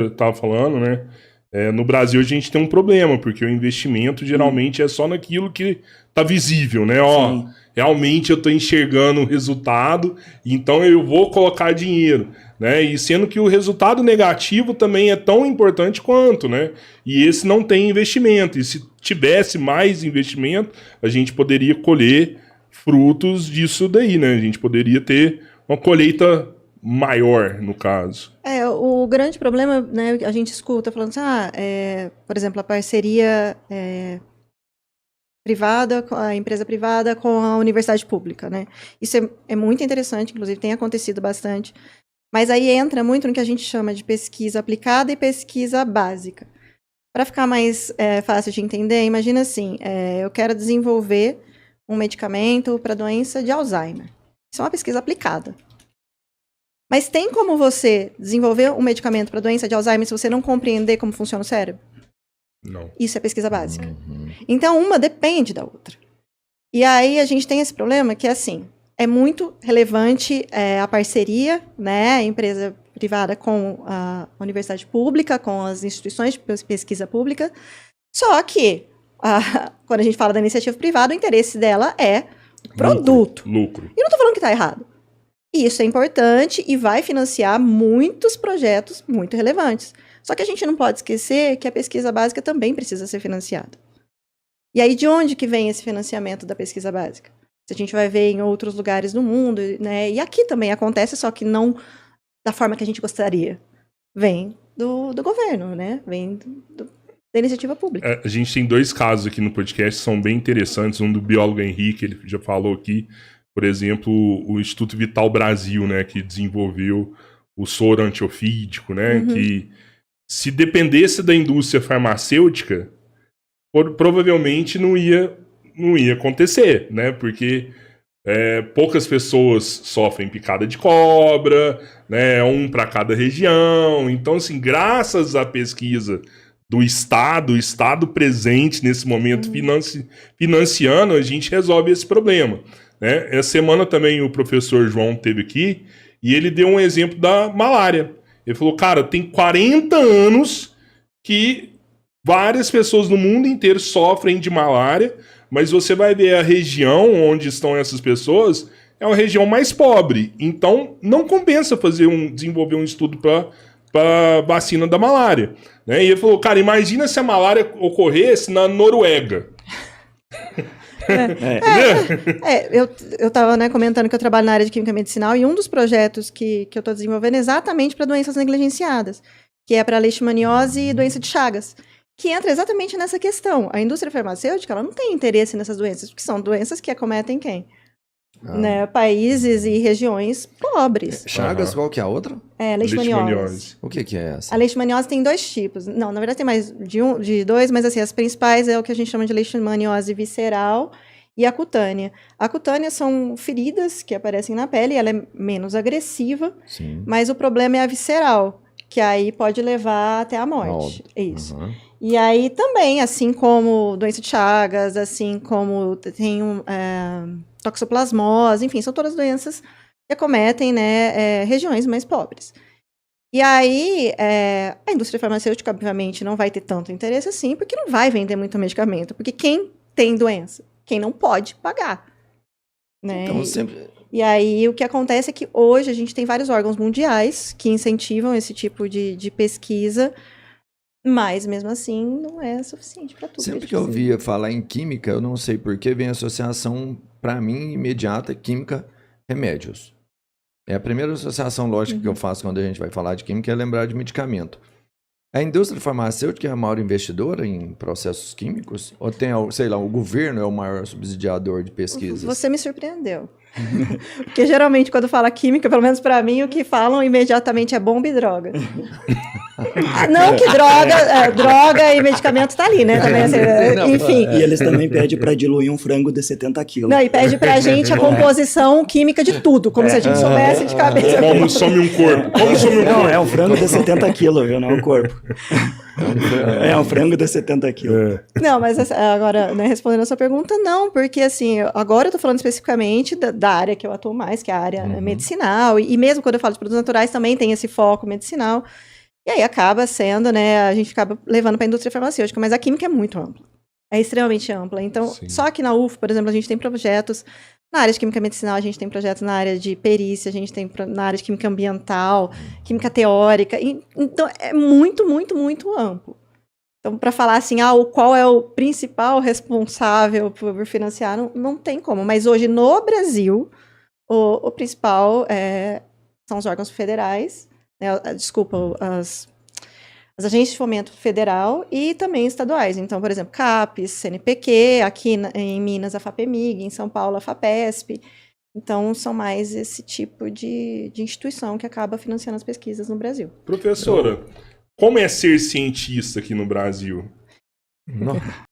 eu estava falando, né? No Brasil a gente tem um problema, porque o investimento geralmente é só naquilo que está visível, né? Ó, realmente eu estou enxergando o resultado, então eu vou colocar dinheiro, né? E sendo que o resultado negativo também é tão importante quanto, né? E esse não tem investimento. E se tivesse mais investimento, a gente poderia colher frutos disso daí, né? A gente poderia ter uma colheita maior, no caso. O grande problema, né, a gente escuta falando assim, por exemplo, a parceria privada, a empresa privada com a universidade pública, né? Isso é muito interessante, inclusive tem acontecido bastante, mas aí entra muito no que a gente chama de pesquisa aplicada e pesquisa básica. Para ficar mais fácil de entender, imagina assim, eu quero desenvolver um medicamento para a doença de Alzheimer. Isso é uma pesquisa aplicada. Mas tem como você desenvolver um medicamento para a doença de Alzheimer se você não compreender como funciona o cérebro? Não. Isso é pesquisa básica. Então, uma depende da outra. E aí a gente tem esse problema que, assim, é muito relevante a parceria, né, a empresa privada com a universidade pública, com as instituições de pesquisa pública, só que, quando a gente fala da iniciativa privada, o interesse dela é produto. Lucro. E não estou falando que está errado. E isso é importante e vai financiar muitos projetos muito relevantes. Só que a gente não pode esquecer que a pesquisa básica também precisa ser financiada. E aí, de onde que vem esse financiamento da pesquisa básica? Se a gente vai ver em outros lugares do mundo, né? E aqui também acontece, só que não da forma que a gente gostaria. Vem do governo, né? Vem da iniciativa pública. A gente tem 2 casos aqui no podcast que são bem interessantes. Um do biólogo Henrique, ele já falou aqui. Por exemplo, o Instituto Vital Brasil, né, que desenvolveu o soro antiofídico, né, que se dependesse da indústria farmacêutica, provavelmente não ia acontecer, né, porque poucas pessoas sofrem picada de cobra, né, um para cada região. Então, assim, graças à pesquisa do Estado, o Estado presente nesse momento financiando, a gente resolve esse problema. Né? Essa semana também o professor João esteve aqui e ele deu um exemplo da malária. Ele falou, cara, tem 40 anos que várias pessoas no mundo inteiro sofrem de malária, mas você vai ver a região onde estão essas pessoas, é uma região mais pobre. Então, não compensa desenvolver um estudo para vacina da malária. Né? E ele falou, cara, imagina se a malária ocorresse na Noruega. Eu estava, né, comentando que eu trabalho na área de química medicinal e um dos projetos que eu estou desenvolvendo é exatamente para doenças negligenciadas, que é para leishmaniose e doença de Chagas, que entra exatamente nessa questão. A indústria farmacêutica ela não tem interesse nessas doenças, porque são doenças que acometem quem? Né, países e regiões pobres. Chagas, qual que é a outra? Leishmaniose. O que é essa? A leishmaniose tem 2 tipos. Não, na verdade tem mais de 2, mas assim, as principais é o que a gente chama de leishmaniose visceral e a cutânea. A cutânea são feridas que aparecem na pele, ela é menos agressiva, mas o problema é a visceral, que aí pode levar até a morte. Isso. E aí também, assim como doença de Chagas, assim como tem toxoplasmose, enfim, são todas doenças que acometem, né, regiões mais pobres. E aí, a indústria farmacêutica, obviamente, não vai ter tanto interesse assim, porque não vai vender muito medicamento, porque quem tem doença? Quem não pode pagar. Né? Então, sempre... E aí, o que acontece é que hoje a gente tem vários órgãos mundiais que incentivam esse tipo de pesquisa, mas, mesmo assim, não é suficiente para tudo. Sempre que eu ouvia falar em química, eu não sei por que vem a associação, para mim, imediata, química-remédios. É a primeira associação lógica que eu faço quando a gente vai falar de química, é lembrar de medicamento. A indústria farmacêutica é a maior investidora em processos químicos? Ou tem, sei lá, o governo é o maior subsidiador de pesquisas? Você me surpreendeu. Porque geralmente quando fala química, pelo menos para mim, o que falam imediatamente é bomba e droga. Não que droga e medicamento tá ali, né? Também, assim, enfim. E eles também pedem para diluir um frango de 70 quilos. Não, e pede pra gente a composição química de tudo, como se a gente soubesse de cabeça. Como some um corpo? Como some um corpo? Não, é um frango de 70 quilos, viu? Não é um corpo. É um frango de 70 quilos. Não, mas agora, né, respondendo a sua pergunta, não, porque assim, agora eu tô falando especificamente da área que eu atuo mais, que é a área medicinal, e mesmo quando eu falo de produtos naturais também tem esse foco medicinal. E aí acaba sendo, né, a gente acaba levando para a indústria farmacêutica, mas a química é muito ampla. É extremamente ampla. Então, Sim. só aqui na UF, por exemplo, a gente tem projetos na área de química medicinal, a gente tem projetos na área de perícia, a gente tem na área de química ambiental, química teórica. Então, é muito, muito, muito amplo. Então, para falar assim, qual é o principal responsável por financiar, não tem como. Mas hoje, no Brasil, o principal são os órgãos federais, né, as agências de fomento federal e também estaduais. Então, por exemplo, CAPES, CNPq, aqui em Minas, a FAPEMIG, em São Paulo, a FAPESP. Então, são mais esse tipo de instituição que acaba financiando as pesquisas no Brasil. Professora, como é ser cientista aqui no Brasil? Não.